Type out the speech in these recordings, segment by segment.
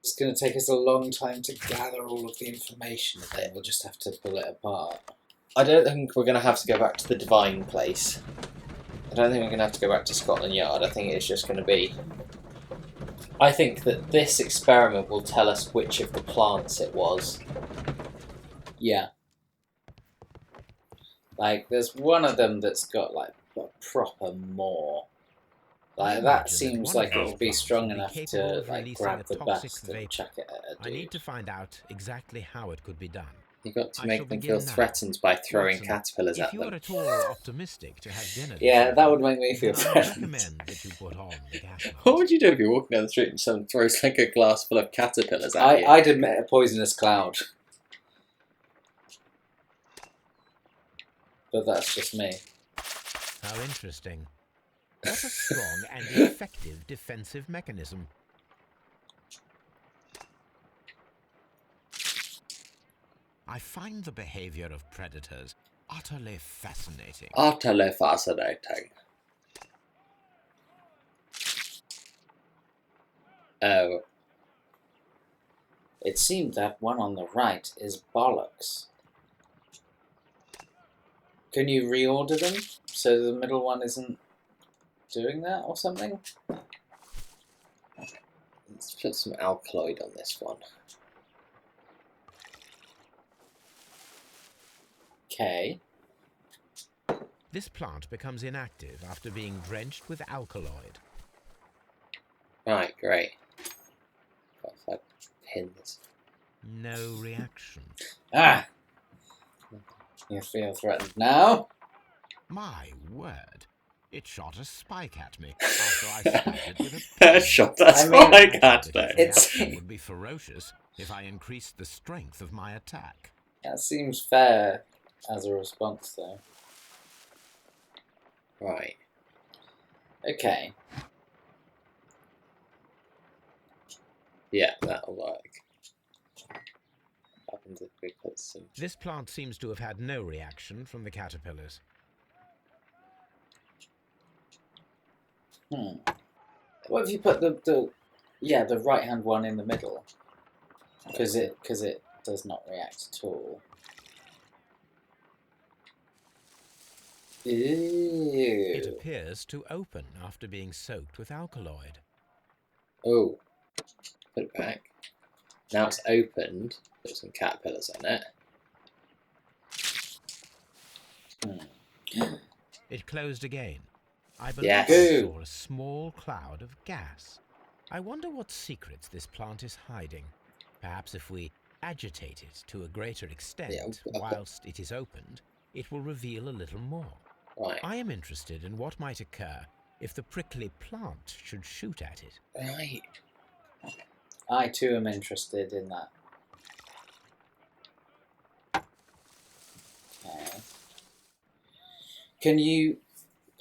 It's going to take us a long time to gather all of the information, and then we'll just have to pull it apart. I don't think we're going to have to go back to the Divine Place. I don't think we're going to have to go back to Scotland Yard. I think it's just going to be... I think that this experiment will tell us which of the plants it was. Yeah. Like, there's one of them that's got, like, a proper maw. Like, that seems like it would be strong enough to, like, grab the best and chuck it at a dude. I need to find out exactly how it could be done. You've got to make them feel threatened by throwing caterpillars at them. If you are at all optimistic to have dinner, yeah, that would make me feel threatened. That you put on the gas mask. What would you do if you're walking down the street and someone throws like a glass full of caterpillars at you? I'd emit a poisonous cloud. But that's just me. How interesting. What a strong and effective defensive mechanism. I find the behavior of predators utterly fascinating. Utterly fascinating. Oh. It seemed that one on the right is bollocks. Can you reorder them so the middle one isn't doing that or something? Let's put some alkaloid on this one. Okay. This plant becomes inactive after being drenched with alkaloid. Right, great. What if I pin this? No reaction. Ah! You feel threatened now? My word. It shot a spike at me after I stabbed it with a pin. Shot a spike at me. It would be ferocious if I increased the strength of my attack. That seems fair as a response, though. Right. Okay. Yeah, that'll work. What happens if we put some... This plant seems to have had no reaction from the caterpillars. What if you put the right-hand one in the middle? Because it does not react at all. Ew. It appears to open after being soaked with alkaloid. Oh, put it back. Now it's opened. Put some caterpillars on it. It closed again. I believe Yes. I saw a small cloud of gas. I wonder what secrets this plant is hiding. Perhaps if we agitate it to a greater extent whilst it is opened, it will reveal a little more. Right. I am interested in what might occur if the prickly plant should shoot at it. Right. I too am interested in that. Okay. Can you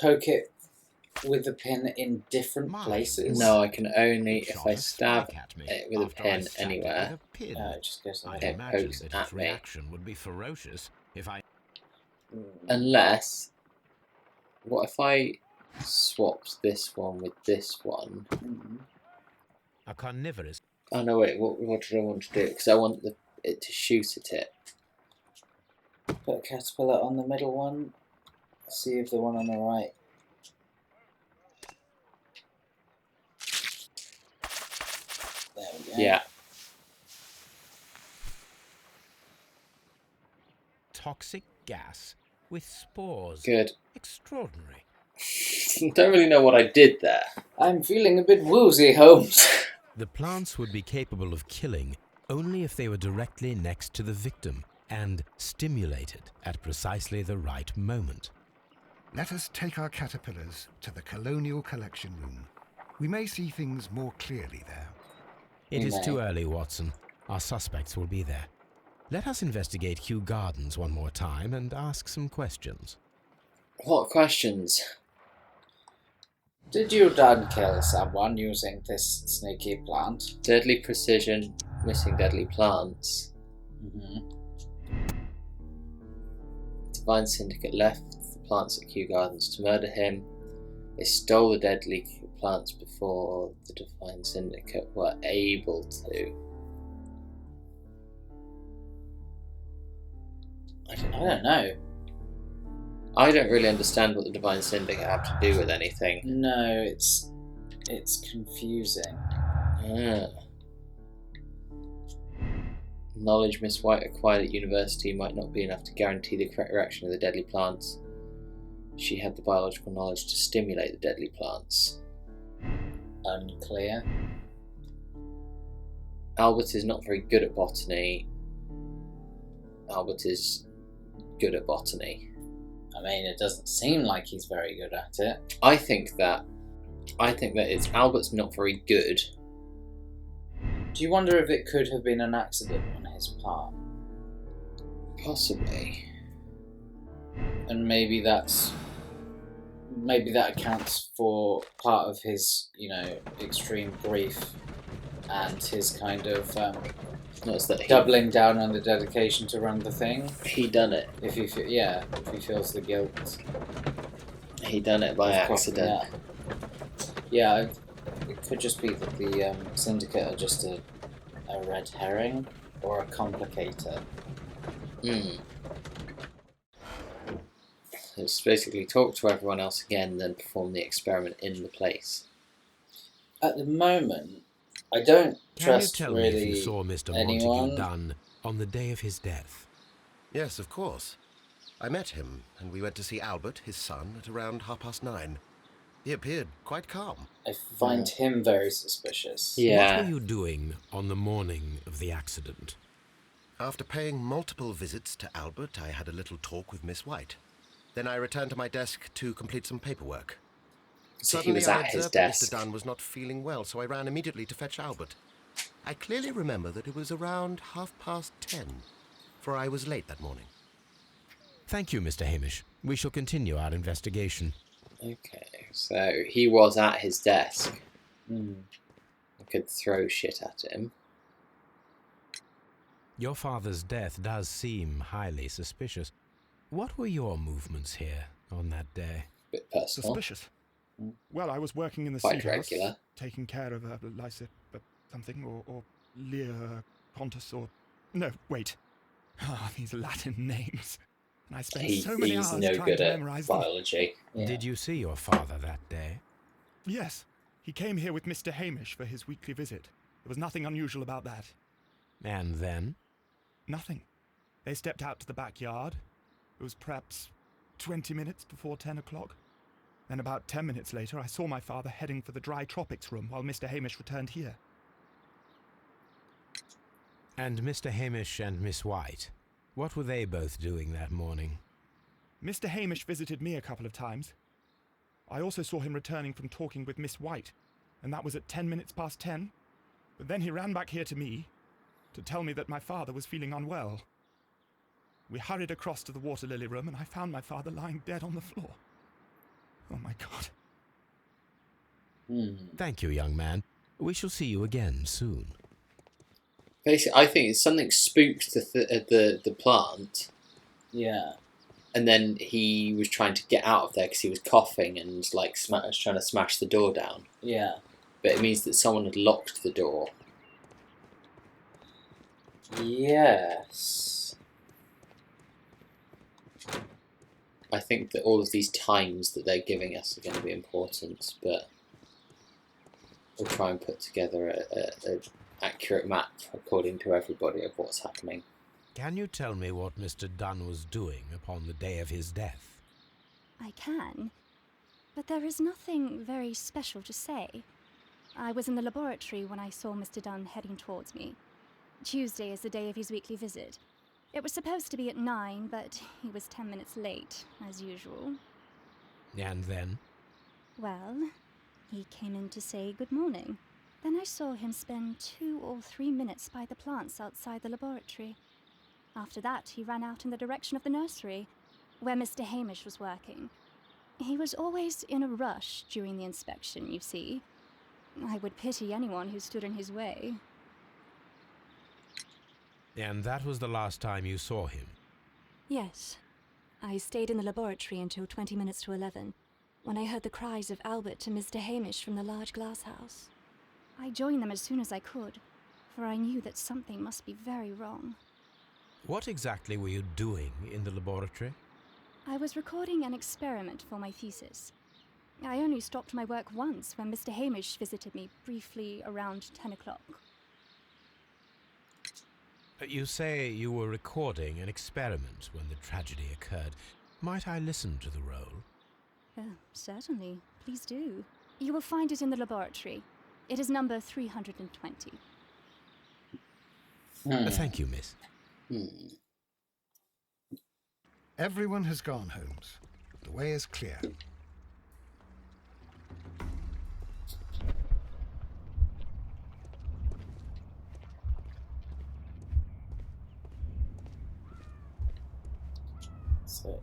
poke it with the pin in different places? No, I can only if I stab it with a pin anywhere. It just goes like it pokes at me. Reaction would be ferocious if I... Unless... What if I swapped this one with this one? A carnivorous... Oh no, wait, what do I want to do? Because I want it to shoot at it. Put a caterpillar on the middle one. See if the one on the right. There we go. Yeah. Toxic gas with spores. Good. Extraordinary. Don't really know what I did there. I'm feeling a bit woozy, Holmes. The plants would be capable of killing only if they were directly next to the victim and stimulated at precisely the right moment. Let us take our caterpillars to the Colonial Collection Room. We may see things more clearly there. It is too early, Watson. Our suspects will be there. Let us investigate Kew Gardens one more time and ask some questions. What questions? Did your dad kill someone using this snaky plant? Deadly precision, missing deadly plants. Divine Syndicate left the plants at Kew Gardens to murder him. They stole the deadly plants before the Divine Syndicate were able to. I don't know. I don't really understand what the Divine Syndicate have to do with anything. No, it's confusing. Ah. Knowledge Miss White acquired at university might not be enough to guarantee the correct reaction of the deadly plants. She had the biological knowledge to stimulate the deadly plants. Unclear. Albert is not very good at botany. Albert is good at botany. I mean, it doesn't seem like he's very good at it. I think that it's Albert's not very good. Do you wonder if it could have been an accident on his part? Possibly. And maybe that accounts for part of his, extreme grief and his kind of doubling down on the dedication to run the thing. He done it. If he feels the guilt. He done it by accident. Yeah, it could just be that the syndicate are just a red herring or a complicator. It's basically talk to everyone else again, then perform the experiment in the place. At the moment, I don't trust Can you tell really me if you saw Mr. anyone. Montague Dunn on the day of his death? Yes, of course. I met him, and we went to see Albert, his son, at around 9:30. He appeared quite calm. I find him very suspicious. Yeah. What were you doing on the morning of the accident? After paying multiple visits to Albert, I had a little talk with Miss White. Then I returned to my desk to complete some paperwork. So he Suddenly was I at his observed that desk. Mr. Dunn was not feeling well, so I ran immediately to fetch Albert. I clearly remember that it was around 10:30, for I was late that morning. Thank you, Mr. Hamish. We shall continue our investigation. Okay, so he was at his desk. Hmm. I could throw shit at him. Your father's death does seem highly suspicious. What were your movements here on that day? Bit personal. Suspicious. Well, I was working in the Quite sea house, regular. taking care of Lysa something, or Lear Pontus, or... No, wait. These Latin names. And I spent so many hours no trying good to at memorize them. biology. Yeah. Did you see your father that day? Yes, he came here with Mr. Hamish for his weekly visit. There was nothing unusual about that. And then? Nothing. They stepped out to the backyard. It was perhaps 20 minutes before 10 o'clock. Then about 10 minutes later, I saw my father heading for the dry tropics room while Mr. Hamish returned here. And Mr. Hamish and Miss White, what were they both doing that morning? Mr. Hamish visited me a couple of times. I also saw him returning from talking with Miss White, and that was at 10 minutes past 10. But then he ran back here to me to tell me that my father was feeling unwell. We hurried across to the water lily room, and I found my father lying dead on the floor. Oh my God. Thank you, young man. We shall see you again soon. Basically, I think it's something spooked the plant. Yeah. And then he was trying to get out of there because he was coughing and trying to smash the door down. Yeah. But it means that someone had locked the door. Yes. I think that all of these times that they're giving us are going to be important, but we'll try and put together an accurate map according to everybody of what's happening. Can you tell me what Mr. Dunn was doing upon the day of his death? I can, but there is nothing very special to say. I was in the laboratory when I saw Mr. Dunn heading towards me. Tuesday is the day of his weekly visit. It was supposed to be at 9, but he was 10 minutes late, as usual. And then? Well, he came in to say good morning. Then I saw him spend 2 or 3 minutes by the plants outside the laboratory. After that, he ran out in the direction of the nursery, where Mr. Hamish was working. He was always in a rush during the inspection, you see. I would pity anyone who stood in his way. And that was the last time you saw him? Yes. I stayed in the laboratory until 20 minutes to 11. when I heard the cries of Albert and Mr. Hamish from the large glass house. I joined them as soon as I could, for I knew that something must be very wrong. What exactly were you doing in the laboratory? I was recording an experiment for my thesis. I only stopped my work once when Mr. Hamish visited me briefly around 10 o'clock. You say you were recording an experiment when the tragedy occurred. Might I listen to the roll? Certainly. Please do. You will find it in the laboratory. It is number 320. Thank you, miss. Everyone has gone, Holmes. The way is clear. So,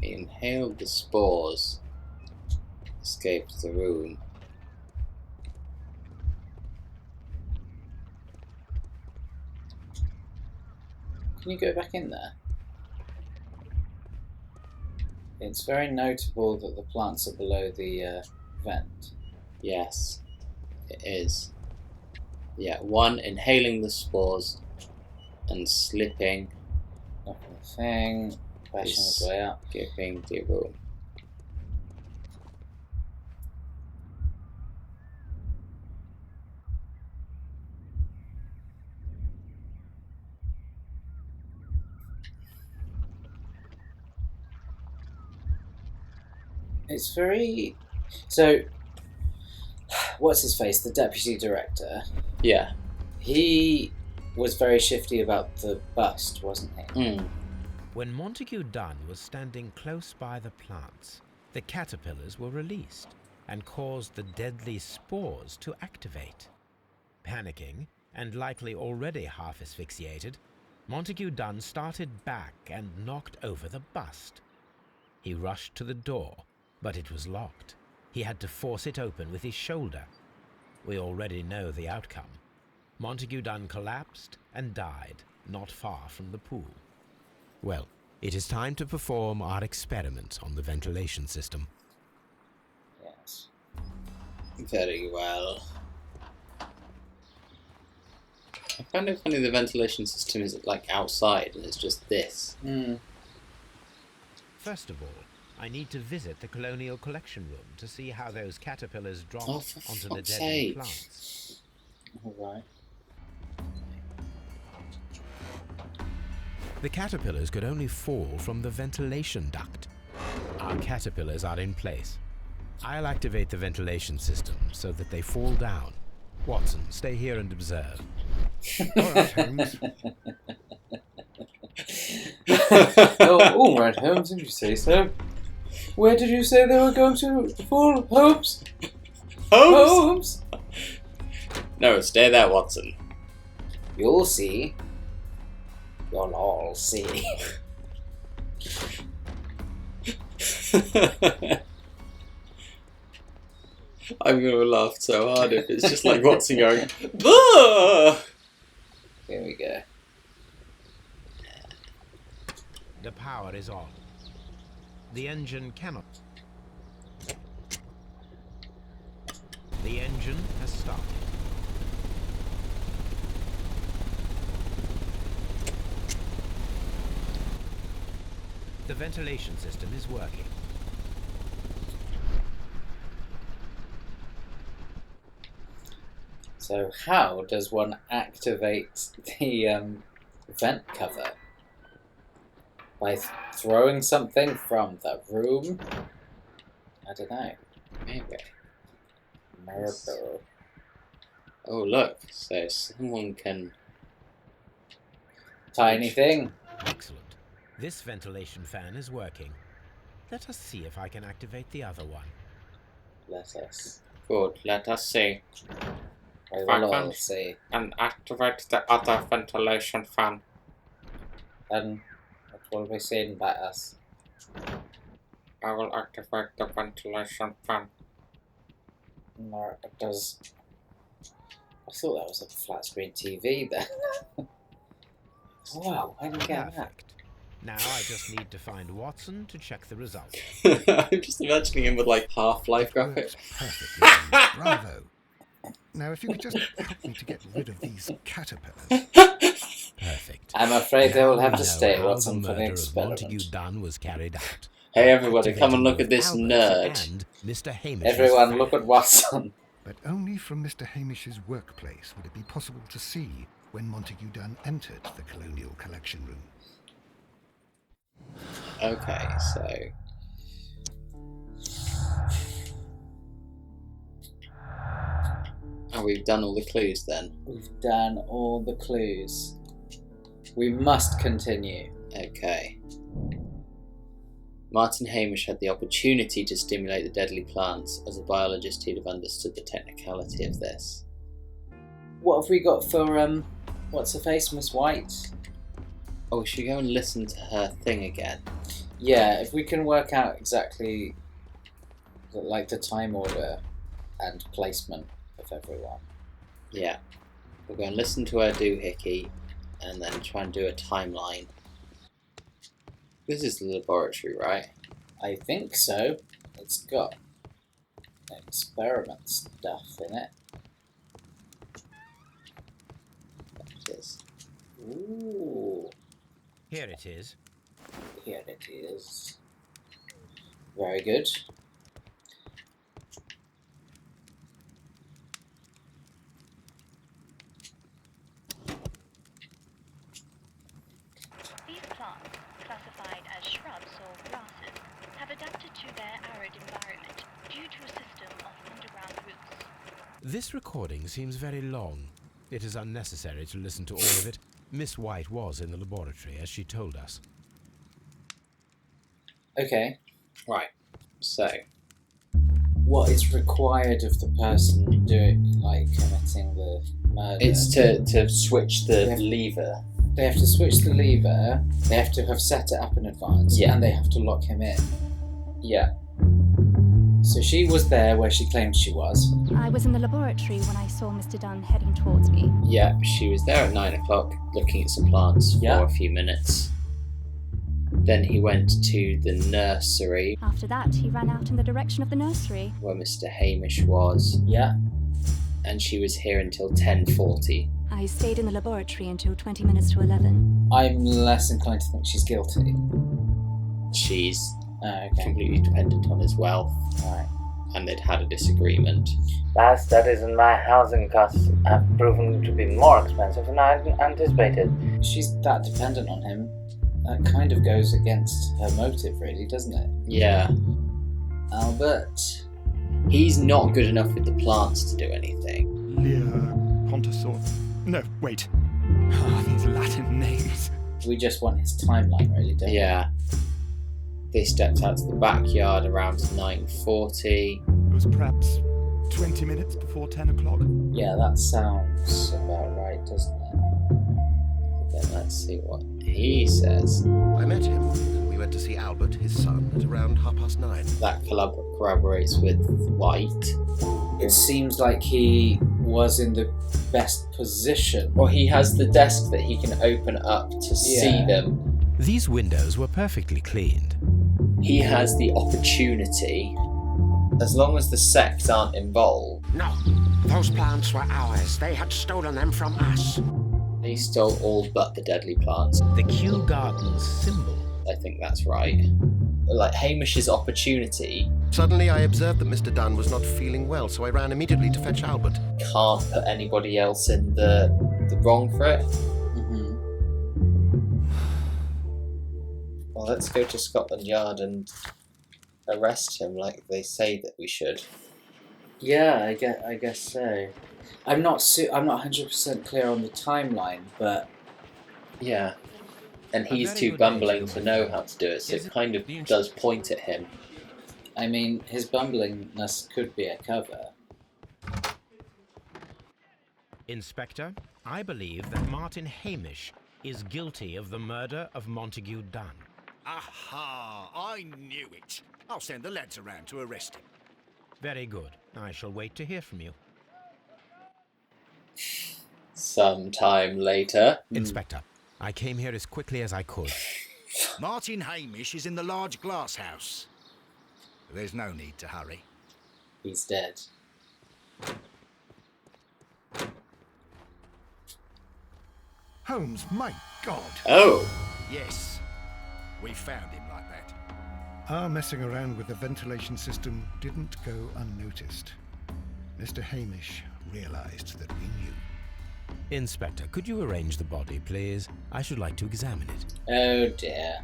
he inhaled the spores, escaped the room. Can you go back in there? It's very notable that the plants are below the vent. Yes, it is. Yeah, one, inhaling the spores and slipping. Knocking the thing, bashing his way up, giving the room. It's very... So, what's his face? The deputy director. Yeah. He was very shifty about the bust, wasn't he? When Montague Dunn was standing close by the plants, the caterpillars were released and caused the deadly spores to activate. Panicking, and likely already half asphyxiated, Montague Dunn started back and knocked over the bust. He rushed to the door, but it was locked. He had to force it open with his shoulder. We already know the outcome. Montague Dunn collapsed and died not far from the pool. Well, it is time to perform our experiment on the ventilation system. Yes. Very well. I find it funny the ventilation system is like outside and it's just this. First of all, I need to visit the Colonial Collection Room to see how those caterpillars dropped onto the deadly plants. Alright. The caterpillars could only fall from the ventilation duct. Our caterpillars are in place. I'll activate the ventilation system so that they fall down. Watson, stay here and observe. All right, Holmes. All right, Holmes, if you say so. Where did you say they were going to fall, Holmes? Holmes? No, stay there, Watson. You'll see. You'll all see. I'm going to laugh so hard if it's just like Watson going, "Bah!" Here we go. The power is on. The engine cannot. The engine has started. The ventilation system is working. So how does one activate the vent cover? By throwing something from the room? I don't know. Maybe. Miracle. Oh, look. So someone can... Tiny thing. Excellent. This ventilation fan is working. Let us see if I can activate the other one. Let us. Good, let us see. I will all see. And activate the other ventilation fan. Then it will be seen by us. I will activate the ventilation fan. No, it does. I thought that was a flat screen TV then. Wow, why did you get that? Perfect. Now I just need to find Watson to check the result. I'm just imagining him with like Half-Life graphics. Works perfectly. Holmes. Bravo. Now, if you could just help me to get rid of these caterpillars. Perfect. I'm afraid they Now will have we to know stay, how Watson, the for the murder of Montague experiment. Dunn was carried out. Hey everybody, come and Activating look at this Albert's nerd. and Mr. Hamish's Everyone, look file. at Watson. But only from Mr. Hamish's workplace would it be possible to see when Montague Dunn entered the Colonial Collection Room. Okay, so... Oh, we've done all the clues then. We've done all the clues. We must continue. Okay. Martin Hamish had the opportunity to stimulate the deadly plants. As a biologist, he'd have understood the technicality of this. What have we got for, what's her face, Miss White? Oh, should we go and listen to her thing again? Yeah, if we can work out exactly, like, the time order and placement of everyone. Yeah. We'll go and listen to her doohickey and then try and do a timeline. This is the laboratory, right? I think so. It's got experiment stuff in it. It is. Ooh, Here it is. here it is. Very good. These plants, classified as shrubs or grasses, have adapted to their arid environment due to a system of underground roots. This recording seems very long. It is unnecessary to listen to all of it. Miss White was in the laboratory, as she told us. Okay. Right. So, What is required of the person doing, like, committing the murder? it's to switch the Yeah. lever. They have to switch the lever, they have to have set it up in advance, Yeah. and they have to lock him in. Yeah. So she was there where she claimed she was. I was in the laboratory when I saw Mr. Dunn heading towards me. Yeah, she was there at 9 o'clock looking at some plants for Yeah. a few minutes. Then he went to the nursery After that, he ran out in the direction of the nursery. where Mr. Hamish was, Yeah. and she was here until 10:40. I stayed in the laboratory until 20 minutes to 11. I'm less inclined to think she's guilty. She's Oh, okay. completely dependent on his wealth, Right. and they'd had a disagreement. My studies and my housing costs have proven to be more expensive than I anticipated. She's that dependent on him. That kind of goes against her motive, really, doesn't it? Yeah. Albert. He's not good enough with the plants to do anything. Lear, Pontosaur. No, wait. These Latin names. We just want his timeline, really, don't we? Yeah. They stepped out to the backyard around 9:40. It was perhaps 20 minutes before 10 o'clock. Yeah, that sounds about right, doesn't it? Then let's see what he says. I met him, and we went to see Albert, his son, at around 9:30. That corroborates with White. It seems like he was in the best position. Well, he has the desk that he can open up to see Yeah. them. These windows were perfectly cleaned. He has the opportunity, as long as the sect aren't involved. No, those plants were ours. They had stolen them from us. He stole all but the deadly plants. The Kew Gardens symbol. I think that's right. Like Hamish's opportunity Suddenly, I observed that Mr. Dunn was not feeling well, so I ran immediately to fetch Albert. can't put anybody else in the wrong for it. Mm-hmm. Well, let's go to Scotland Yard and arrest him like they say that we should. Yeah, I guess so. I'm not 100% clear on the timeline, but Yeah. And A he's very too good bumbling day, to know how to do it, so Is it it kind of the does point at him. I mean, his bumblingness could be a cover. Inspector, I believe that Martin Hamish is guilty of the murder of Montague Dunn. Aha! I knew it. I'll send the lads around to arrest him. Very good. I shall wait to hear from you. Sometime later. Inspector, I came here as quickly as I could. Martin Hamish is in the large glass house. There's no need to hurry. He's dead. Holmes, my God! Oh! Yes, we found him like that. Our messing around with the ventilation system didn't go unnoticed. Mr. Hamish realized that we knew. Inspector, could you arrange the body, please? I should like to examine it. Oh dear.